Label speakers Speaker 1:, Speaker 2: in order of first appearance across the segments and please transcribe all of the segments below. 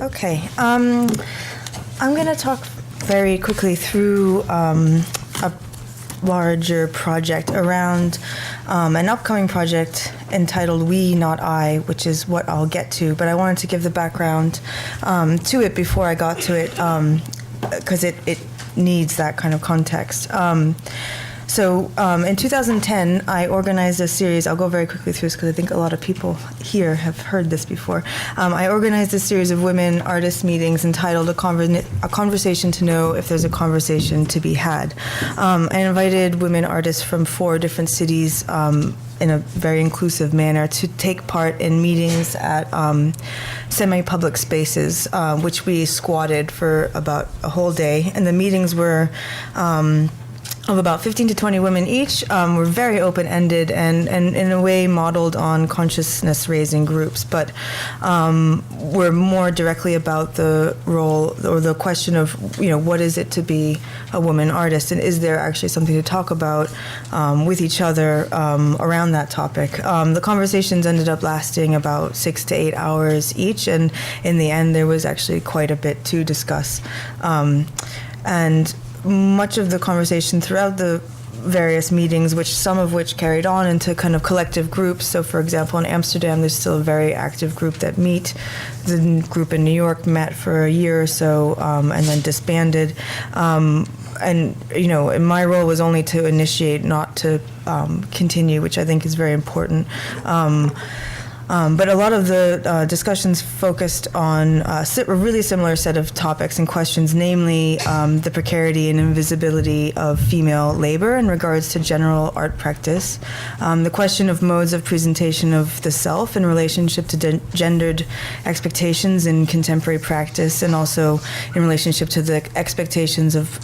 Speaker 1: Okay. I'm going to talk very quickly through a larger project around an upcoming project entitled We, Not I, which is what I'll get to. But I wanted to give the background to it before I got to it, because it needs that kind of context. So in 2010, I organized a series. I'll go very quickly through this because I think a lot of people here have heard this before. I organized a series of women artist meetings entitled A Conversation to Know If There's a Conversation to Be Had. I invited women artists from 4 different cities in a very inclusive manner to take part in meetings at semi-public spaces, which we squatted for about a whole day. And the meetings were of about 15 to 20 women each, were very open-ended and in a way modeled on consciousness-raising groups, but were more directly about the role or the question of, what is it to be a woman artist, and is there actually something to talk about with each other around that topic. The conversations ended up lasting about 6 to 8 hours each, and in the end there was actually quite a bit to discuss. And much of the conversation throughout the various meetings, some of which carried on into kind of collective groups. So, for example, in Amsterdam, there's still a very active group that meet. The group in New York met for a year or so and then disbanded. And my role was only to initiate, not to continue, which I think is very important. But a lot of the discussions focused on a really similar set of topics and questions, namely the precarity and invisibility of female labor in regards to general art practice, the question of modes of presentation of the self in relationship to gendered expectations in contemporary practice, and also in relationship to the expectations of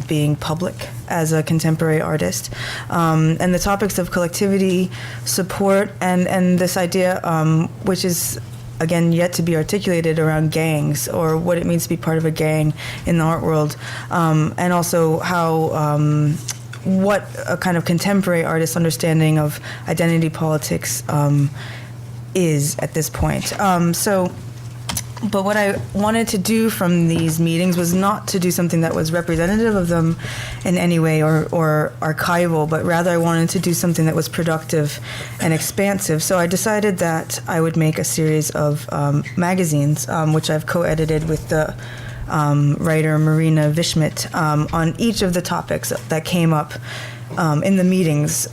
Speaker 1: being public as a contemporary artist, and the topics of collectivity, support, and this idea, which is, again, yet to be articulated, around gangs, or what it means to be part of a gang in the art world, and also how what a kind of contemporary artist understanding of identity politics is at this point. But what I wanted to do from these meetings was not to do something that was representative of them in any way or archival, but rather I wanted to do something that was productive and expansive. So I decided that I would make a series of magazines, which I've co-edited with the writer Marina Vishmit, on each of the topics that came up in the meetings,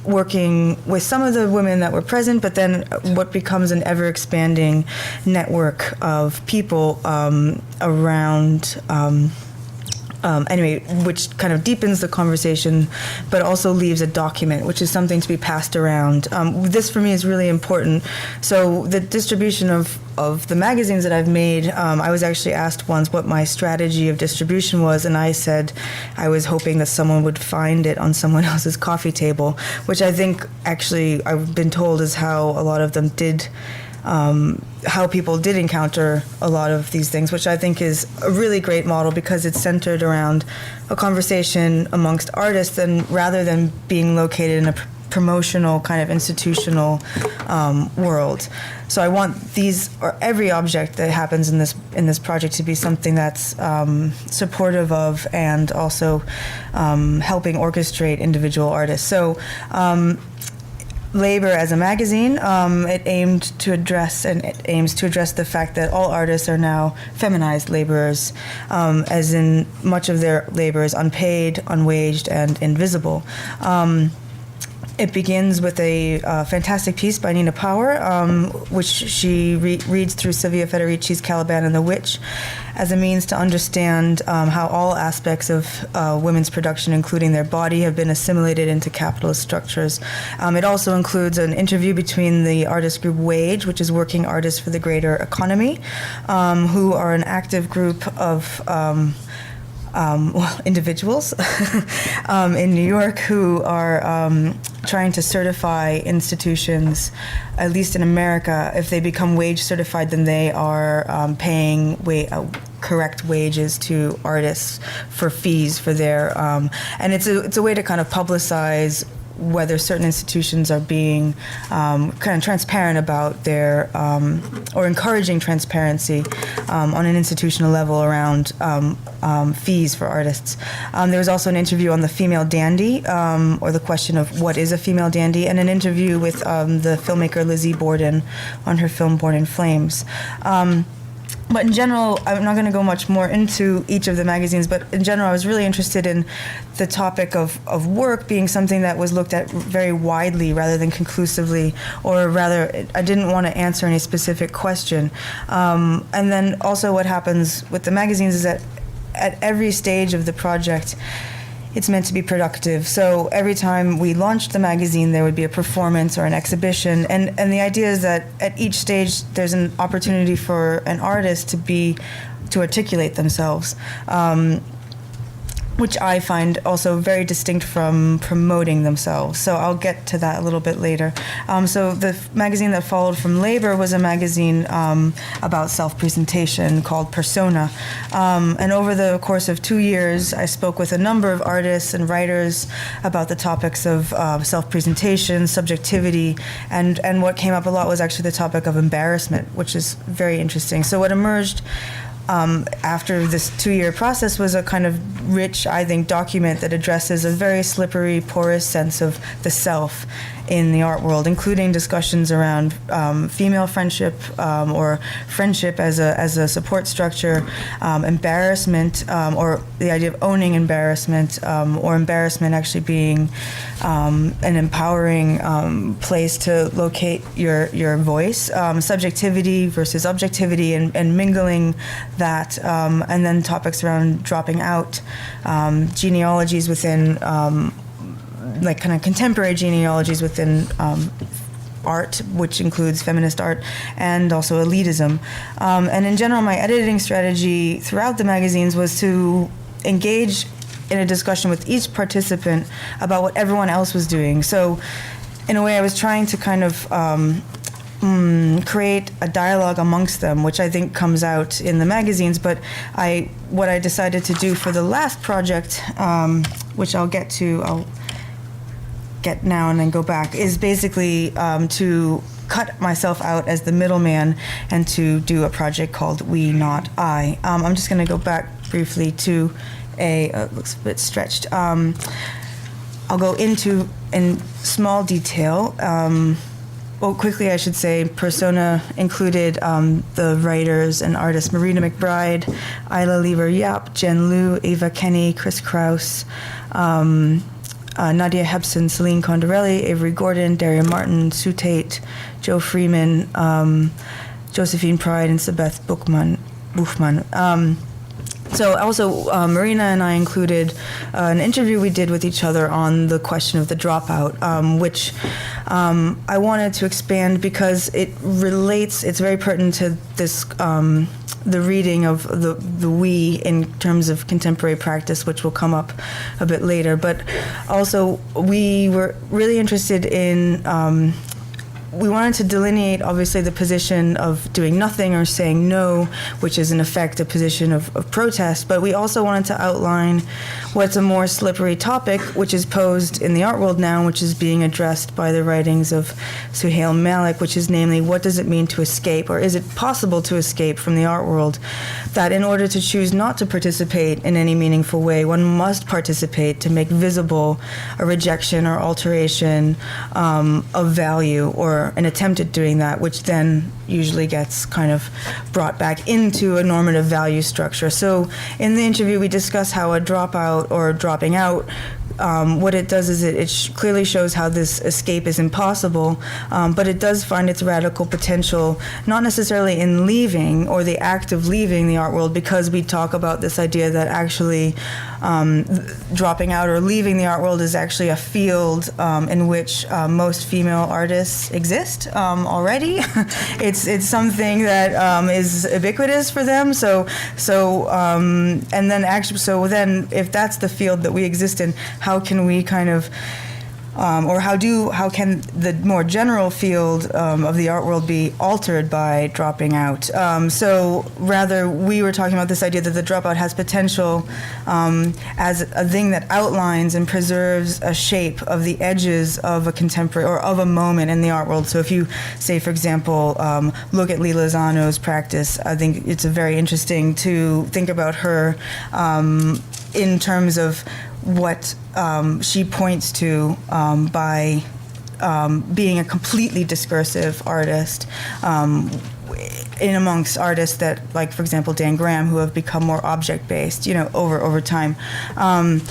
Speaker 1: working with some of the women that were present, but then what becomes an ever-expanding network of people around, which kind of deepens the conversation, but also leaves a document, which is something to be passed around. This, for me, is really important. So the distribution of the magazines that I've made, I was actually asked once what my strategy of distribution was, and I said I was hoping that someone would find it on someone else's coffee table, which I think actually I've been told is how a lot of them did, how people did encounter a lot of these things, which I think is a really great model because it's centered around a conversation amongst artists, and rather than being located in a promotional kind of institutional world. So I want these, or every object that happens in this project, to be something that's supportive of and also helping orchestrate individual artists. So Labor as a magazine, it aimed to address, and it aims to address, the fact that all artists are now feminized laborers, as in much of their labor is unpaid, unwaged, and invisible. It begins with a fantastic piece by Nina Power, which she reads through Silvia Federici's Caliban and the Witch as a means to understand how all aspects of women's production, including their body, have been assimilated into capitalist structures. It also includes an interview between the artist group Wage, which is Working Artists for the Greater Economy, who are an active group of individuals in New York who are trying to certify institutions, at least in America. If they become wage certified, then they are paying correct wages to artists for fees for their, and it's a way to kind of publicize whether certain institutions are being kind of transparent about their, or encouraging transparency on an institutional level around fees for artists. There was also an interview on the female dandy, or the question of what is a female dandy, and an interview with the filmmaker Lizzie Borden on her film Born in Flames. But in general, I'm not going to go much more into each of the magazines, but in general, I was really interested in the topic of work being something that was looked at very widely rather than conclusively, or rather, I didn't want to answer any specific question. And then also what happens with the magazines is that at every stage of the project, it's meant to be productive. So every time we launched the magazine, there would be a performance or an exhibition. And the idea is that at each stage, there's an opportunity for an artist to articulate themselves, which I find also very distinct from promoting themselves. So I'll get to that a little bit later. So the magazine that followed from Labor was a magazine about self-presentation called Persona. And over the course of 2 years, I spoke with a number of artists and writers about the topics of self-presentation, subjectivity, and what came up a lot was actually the topic of embarrassment, which is very interesting. So what emerged after this 2-year process was a kind of rich, I think, document that addresses a very slippery, porous sense of the self in the art world, including discussions around female friendship or friendship as a support structure, embarrassment, or the idea of owning embarrassment, or embarrassment actually being an empowering place to locate your voice, subjectivity versus objectivity, and mingling that, and then topics around dropping out, genealogies within like kind of contemporary genealogies within art, which includes feminist art, and also elitism. And in general, my editing strategy throughout the magazines was to engage in a discussion with each participant about what everyone else was doing. So in a way, I was trying to kind of create a dialogue amongst them, which I think comes out in the magazines. But what I decided to do for the last project, which I'll get now and then go back, is basically to cut myself out as the middleman and to do a project called We Not I. I'm just going to go back briefly to looks a bit stretched. I'll go into in small detail. Well, quickly, I should say, Persona included the writers and artists Marina McBride, Isla Lever-Yap, Jen Liu, Ava Kenny, Chris Kraus, Nadia Hepson, Celine Condorelli, Avery Gordon, Daria Martin, Sue Tate, Joe Freeman, Josephine Pride, and Sabeth Buchman. So also, Marina and I included an interview we did with each other on the question of the dropout, which I wanted to expand because it relates, it's very pertinent to this, the reading of the we in terms of contemporary practice, which will come up a bit later. But also, we were really interested in we wanted to delineate, obviously, the position of doing nothing or saying no, which is in effect a position of protest, but we also wanted to outline what's a more slippery topic, which is posed in the art world now, which is being addressed by the writings of Suhail Malik, which is namely, what does it mean to escape, or is it possible to escape from the art world? That in order to choose not to participate in any meaningful way, one must participate to make visible a rejection or alteration of value, or an attempt at doing that, which then usually gets kind of brought back into a normative value structure. So in the interview, we discuss how a dropout or dropping out, what it does is it clearly shows how this escape is impossible, but it does find its radical potential, not necessarily in leaving or the act of leaving the art world, because we talk about this idea that actually dropping out or leaving the art world is actually a field in which most female artists exist already. It's something that is ubiquitous for them. So then if that's the field that we exist in, how can we kind of or how can the more general field of the art world be altered by dropping out? So rather, we were talking about this idea that the dropout has potential as a thing that outlines and preserves a shape of the edges of a contemporary or of a moment in the art world. So if you say, for example, look at Lee Lozano's practice, I think it's very interesting to think about her in terms of what she points to by being a completely discursive artist in amongst artists that, like, for example, Dan Graham, who have become more object-based, over time. And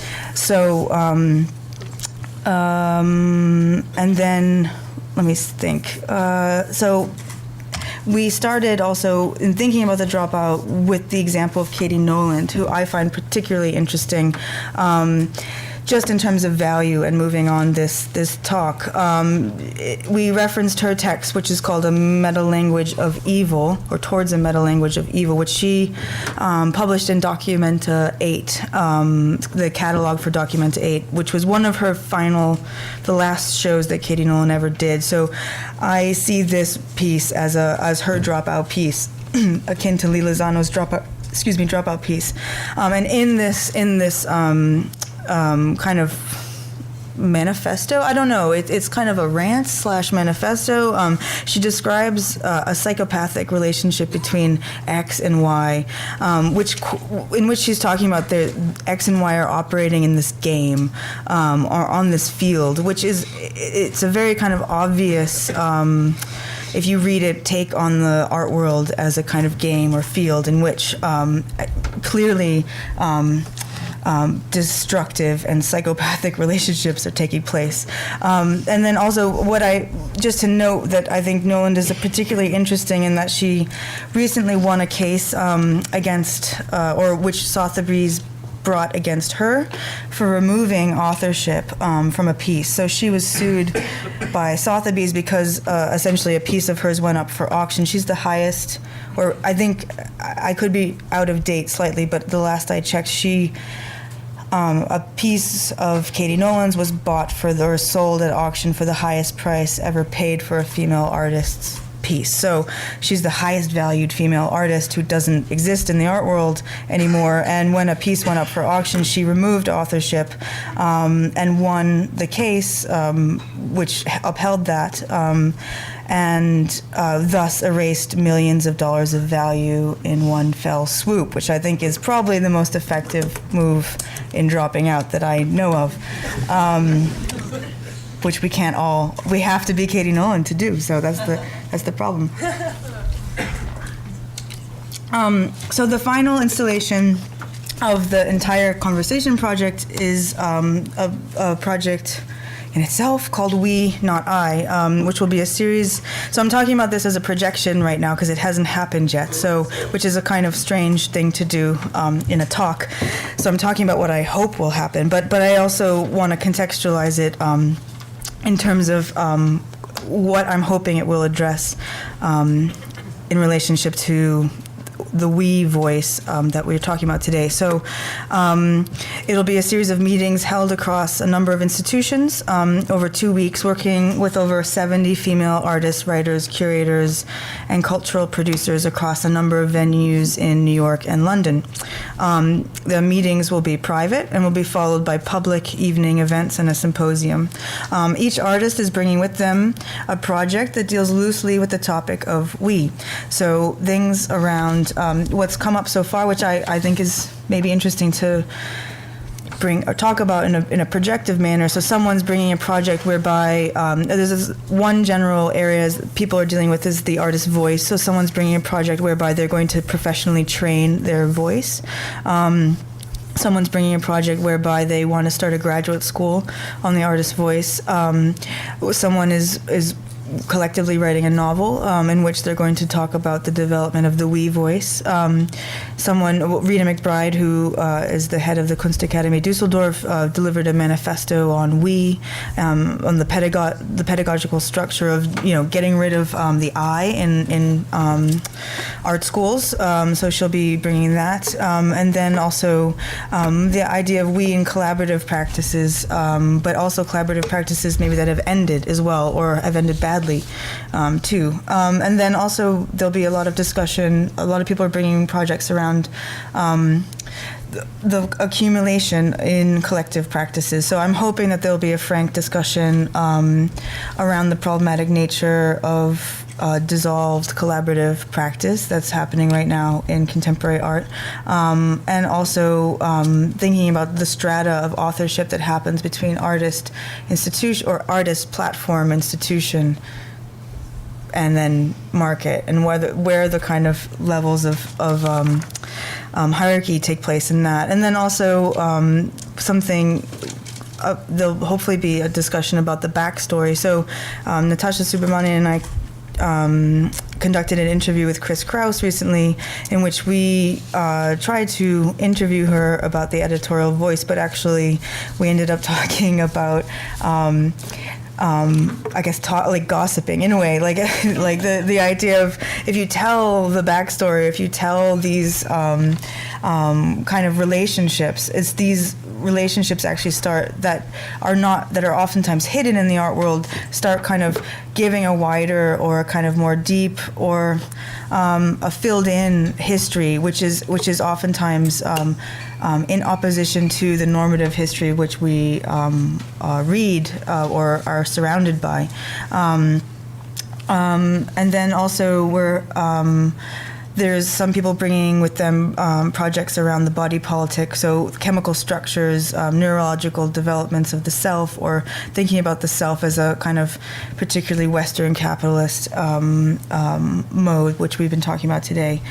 Speaker 1: then, let me think. So we started also in thinking about the dropout with the example of Katie Noland, who I find particularly interesting, just in terms of value and moving on this talk. We referenced her text, which is called A Meta-Language of Evil, or Towards a Meta-Language of Evil, which she published in Documenta 8, the catalog for Documenta 8, which was one of her the last shows that Katie Noland ever did. So I see this piece as her dropout piece, akin to Lee Lozano's dropout piece. And in this kind of manifesto, I don't know, it's kind of a rant / manifesto. She describes a psychopathic relationship between X and Y, in which she's talking about the X and Y are operating in this game, or on this field, it's a very kind of obvious, if you read it, take on the art world as a kind of game or field in which clearly destructive and psychopathic relationships are taking place. And then also just to note that I think Noland is particularly interesting in that she recently won a case against, or which Sotheby's brought against her for removing authorship from a piece. So she was sued by Sotheby's because essentially a piece of hers went up for auction. She's the highest, or I think I could be out of date slightly, but the last I checked, a piece of Katie Noland's was bought or sold at auction for the highest price ever paid for a female artist's piece. So she's the highest valued female artist who doesn't exist in the art world anymore. And when a piece went up for auction, she removed authorship and won the case, which upheld that, and thus erased millions of dollars of value in one fell swoop, which I think is probably the most effective move in dropping out that I know of. Which we have to be Katie Noland to do, so that's the problem. So the final installation of the entire conversation project is a project in itself called We, Not I, which will be a series. So I'm talking about this as a projection right now because it hasn't happened yet, which is a kind of strange thing to do in a talk. So I'm talking about what I hope will happen, but I also want to contextualize it in terms of what I'm hoping it will address in relationship to the we voice that we're talking about today. So it'll be a series of meetings held across a number of institutions over 2 weeks, working with over 70 female artists, writers, curators, and cultural producers across a number of venues in New York and London. The meetings will be private and will be followed by public evening events and a symposium. Each artist is bringing with them a project that deals loosely with the topic of we. So things around what's come up so far, which I think is maybe interesting to bring or talk about in a projective manner. So someone's bringing a project whereby there's this one general area people are dealing with is the artist's voice. So someone's bringing a project whereby they're going to professionally train their voice. Someone's bringing a project whereby they want to start a graduate school on the artist's voice. Someone is collectively writing a novel in which they're going to talk about the development of the we voice. Rita McBride, who is the head of the Kunstakademie Düsseldorf, delivered a manifesto on we, on the pedagogical structure of getting rid of the I in art schools. So she'll be bringing that, and then also the idea of we in collaborative practices, but also collaborative practices maybe that have ended as well, or have ended badly too. And then also there'll be a lot of discussion. A lot of people are bringing projects around the accumulation in collective practices. So I'm hoping that there'll be a frank discussion around the problematic nature of dissolved collaborative practice that's happening right now in contemporary art, and also thinking about the strata of authorship that happens between artist institution or artist platform institution and then market, and where the kind of levels of hierarchy take place in that. And then also there'll hopefully be a discussion about the backstory. So Natasha Subramanian and I conducted an interview with Chris Kraus recently, in which we tried to interview her about the editorial voice, but actually we ended up talking about I guess like gossiping in a way, like the idea of, if you tell the backstory, if you tell these kind of relationships, it's these relationships actually that are oftentimes hidden in the art world, start kind of giving a wider or a kind of more deep or a filled in history, which is oftentimes in opposition to the normative history which we read or are surrounded by. And then also there's some people bringing with them projects around the body politic, so chemical structures, neurological developments of the self, or thinking about the self as a kind of particularly Western capitalist mode, which we've been talking about today.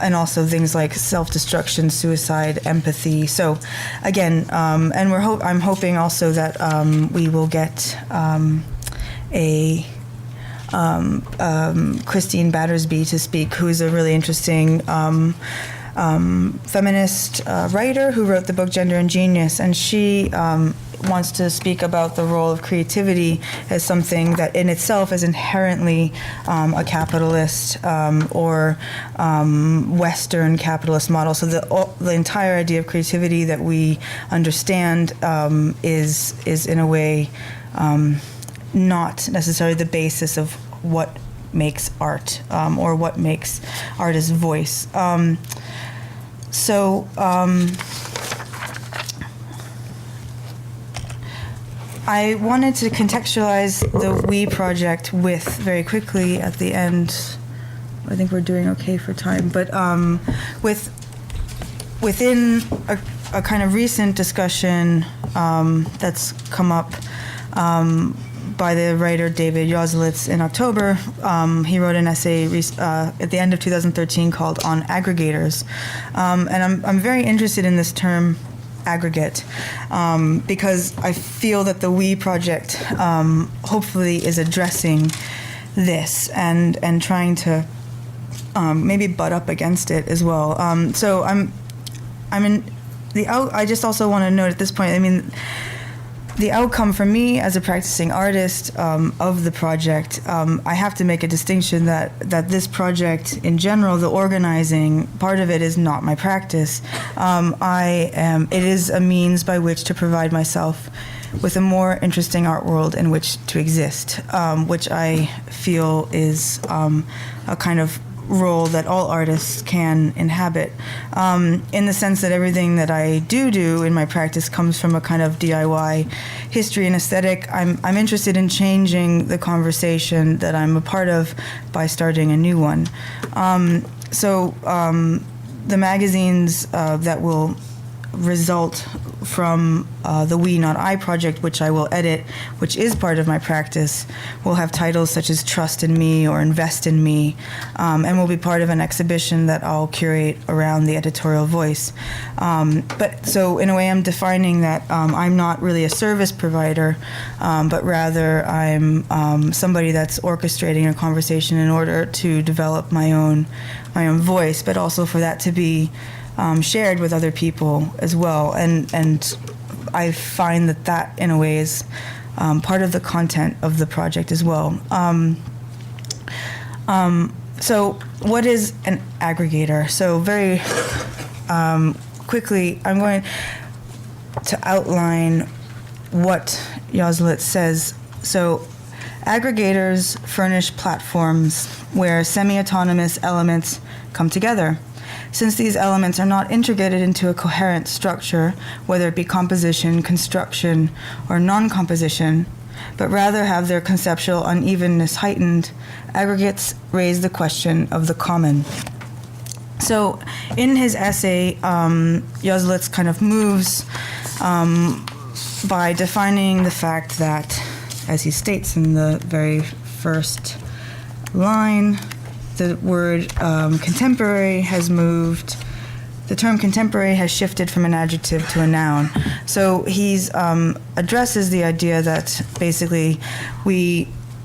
Speaker 1: And also things like self-destruction, suicide, empathy. So, again, and I'm hoping also that we will get Christine Battersby to speak, who is a really interesting feminist writer who wrote the book Gender and Genius, and she wants to speak about the role of creativity as something that in itself is inherently a capitalist or Western capitalist model. So the entire idea of creativity that we understand is in a way not necessarily the basis of what makes art or what makes artist's voice. I wanted to contextualize the We project very quickly at the end. I think we're doing okay for time, but within a kind of recent discussion that's come up by the writer David Yoselitz in October. He wrote an essay at the end of 2013 called On Aggregators. And I'm very interested in this term, aggregate, because I feel that the We project hopefully is addressing this and trying to maybe butt up against it as well. So I just also want to note at this point, I mean, the outcome for me as a practicing artist of the project, I have to make a distinction that this project in general, the organizing part of it, is not my practice. It is a means by which to provide myself with a more interesting art world in which to exist, which I feel is a kind of role that all artists can inhabit, in the sense that everything that I do in my practice comes from a kind of DIY history and aesthetic. I'm interested in changing the conversation that I'm a part of by starting a new one. The magazines that will result from the We Not I project, which I will edit, which is part of my practice, will have titles such as Trust in Me or Invest in Me, and will be part of an exhibition that I'll curate around the editorial voice. But so in a way I'm defining that I'm not really a service provider, but rather I'm somebody that's orchestrating a conversation in order to develop my own voice, but also for that to be shared with other people as well, and I find that in a way is part of the content of the project as well. So what is an aggregator? So very quickly, I'm going to outline what Yoslitz says. So aggregators furnish platforms where semi-autonomous elements come together. Since these elements are not integrated into a coherent structure, whether it be composition, construction, or non-composition, but rather have their conceptual unevenness heightened, aggregates raise the question of the common. So in his essay, Yoslitz kind of moves by defining the fact that, as he states in the very first line, the word contemporary has moved, the term contemporary has shifted from an adjective to a noun. So he's addresses the idea that basically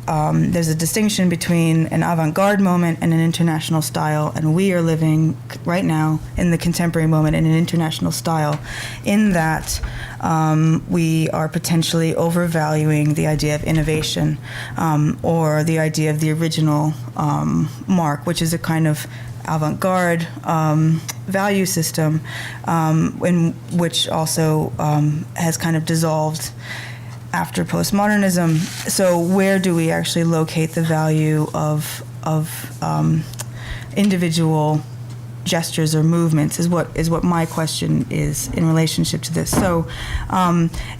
Speaker 1: there's a distinction between an avant-garde moment and an international style, and we are living right now in the contemporary moment in an international style, in that we are potentially overvaluing the idea of innovation, or the idea of the original mark, which is a kind of avant-garde value system, in which also has kind of dissolved after postmodernism. So where do we actually locate the value of individual gestures or movements is what my question is in relationship to this. So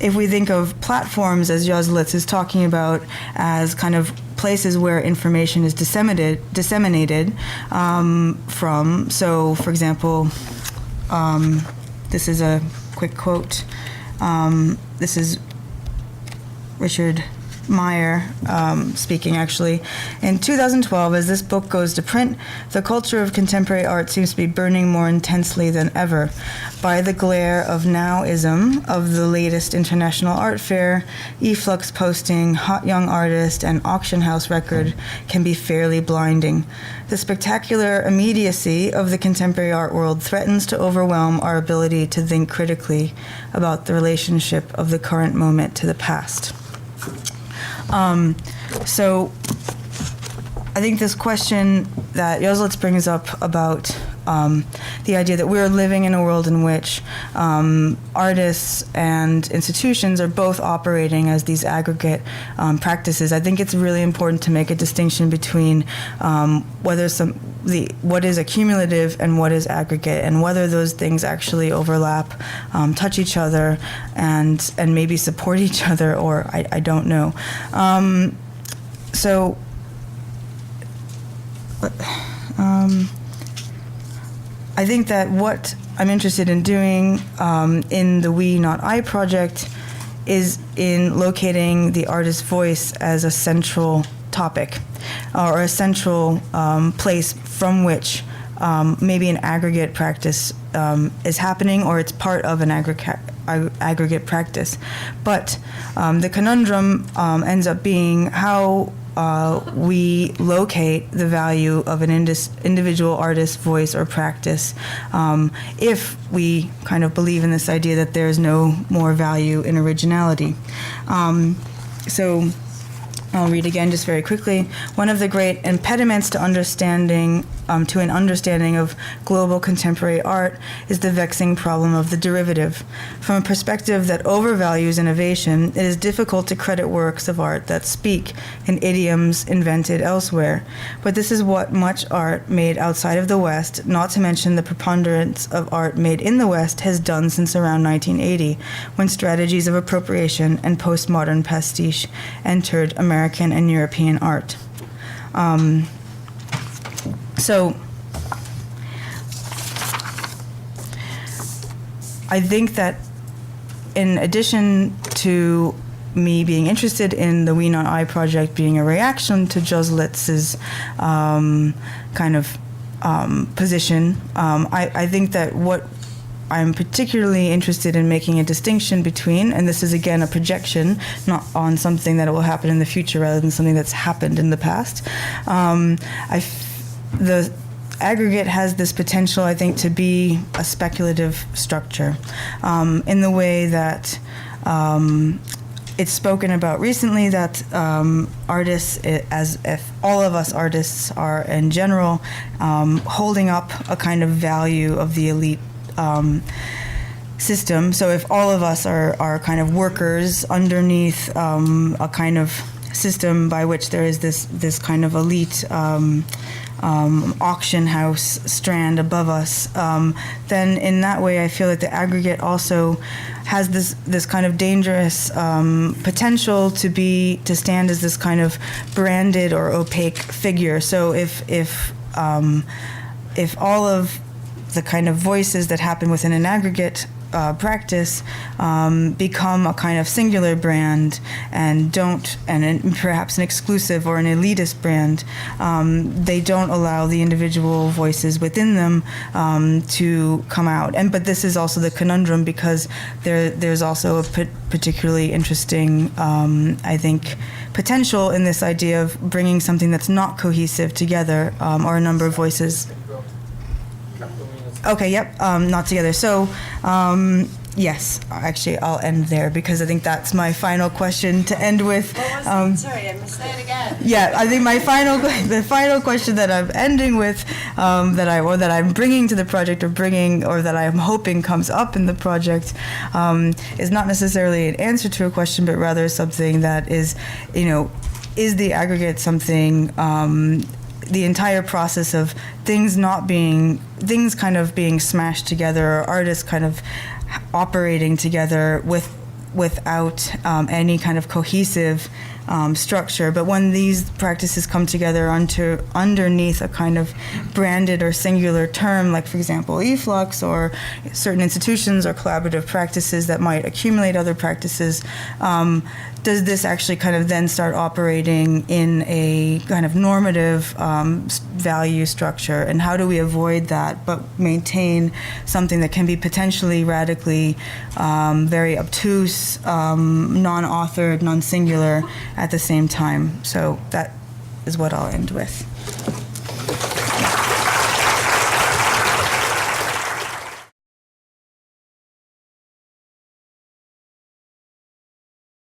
Speaker 1: if we think of platforms, as Yoslitz is talking about, as kind of places where information is disseminated from. So for example, this is a quick quote. This is Richard Meyer speaking, actually. In 2012, as this book goes to print, the culture of contemporary art seems to be burning more intensely than ever. By the glare of nowism of the latest International Art Fair, efflux posting, hot young artist, and auction house record can be fairly blinding. The spectacular immediacy of the contemporary art world threatens to overwhelm our ability to think critically about the relationship of the current moment to the past. So I think this question that Yoslitz brings up about the idea that we're living in a world in which artists and institutions are both operating as these aggregate practices. I think it's really important to make a distinction between what is accumulative and what is aggregate, and whether those things actually overlap, touch each other, and maybe support each other, or I don't know. So. I think that what I'm interested in doing in the We Not I project is in locating the artist's voice as a central topic, or a central place from which maybe an aggregate practice is happening, or it's part of an aggregate practice. But the conundrum ends up being how we locate the value of an individual artist's voice or practice if we kind of believe in this idea that there is no more value in originality. So I'll read again just very quickly. One of the great impediments to an understanding of global contemporary art is the vexing problem of the derivative. From a perspective that overvalues innovation, it is difficult to credit works of art that speak in idioms invented elsewhere. But this is what much art made outside of the West, not to mention the preponderance of art made in the West, has done since around 1980, when strategies of appropriation and postmodern pastiche entered American and European art. So I I think that in addition to me being interested in the We Not I project being a reaction to Joslitz's kind of position, I think that what I'm particularly interested in making a distinction between, and this is again a projection, not on something that will happen in the future rather than something that's happened in the past. The aggregate has this potential, I think, to be a speculative structure in the way that it's spoken about recently that artists, as if all of us artists are in general, holding up a kind of value of the elite system. So if all of us are kind of workers underneath a kind of system by which there is this kind of elite auction house strand above us, then in that way I feel that the aggregate also has this kind of dangerous potential to stand as this kind of branded or opaque figure. So if all of the kind of voices that happen within an aggregate practice become a kind of singular brand and perhaps an exclusive or an elitist brand, they don't allow the individual voices within them to come out. But this is also the conundrum, because there's also a particularly interesting, I think, potential in this idea of bringing something that's not cohesive together, or a number of voices. Okay, yep, not together. So, yes, actually, I'll end there because I think that's my final question to end with.
Speaker 2: What was it? Sorry, I missed it again.
Speaker 1: Yeah, I think the final question that I'm ending with, that I'm bringing to the project, or that I'm hoping comes up in the project, is not necessarily an answer to a question, but rather something that is, is the aggregate something? The entire process of things kind of being smashed together, or artists kind of operating together without any kind of cohesive structure. But when these practices come together underneath a kind of branded or singular term, like, for example, efflux, or certain institutions or collaborative practices that might accumulate other practices, does this actually kind of then start operating in a kind of normative value structure? And how do we avoid that but maintain something that can be potentially radically very obtuse, non-authored, non-singular at the same time? So that is what I'll end with.